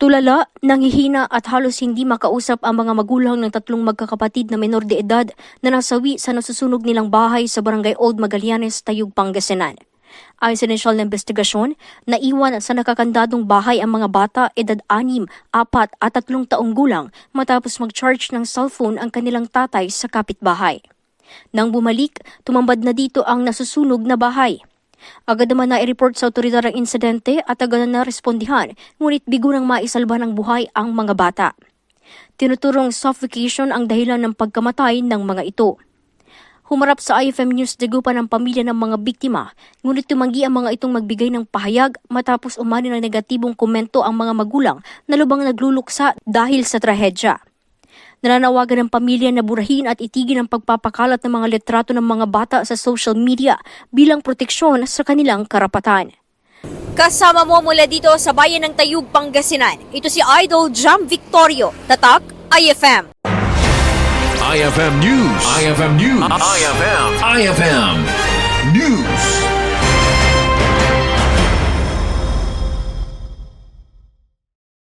Tulala, nanghihina at halos hindi makausap ang mga magulang ng tatlong magkakapatid na menor de edad na nasawi sa nasusunog nilang bahay sa Barangay Old Magallanes, Tayug, Pangasinan. Ayon sa inisyal na investigasyon, naiwan sa nakakandadong bahay ang mga bata edad 6, 4 at 3 taong gulang matapos mag-charge ng cellphone ang kanilang tatay sa kapitbahay. Nang bumalik, tumambad na dito ang nasusunog na bahay. Agad naman na-report sa otoridad ang insidente at agad na respondihan, ngunit bigurang maisalba ng buhay ang mga bata. Tinuturong suffocation ang dahilan ng pagkamatay ng mga ito. Humarap sa IFM News dagupan ng pamilya ng mga biktima, ngunit tumanggi ang mga itong magbigay ng pahayag matapos umani ng negatibong komento ang mga magulang na lubang nagluluksa dahil sa trahedya. Nananawagan ng pamilya na burahin at itigil ang pagpapakalat ng mga litrato ng mga bata sa social media bilang proteksyon sa kanilang karapatan. Kasama mo mula dito sa bayan ng Tayug, Pangasinan. Ito si Idol Jam Victorio, Tatak, IFM. IFM News. IFM News. IFM News.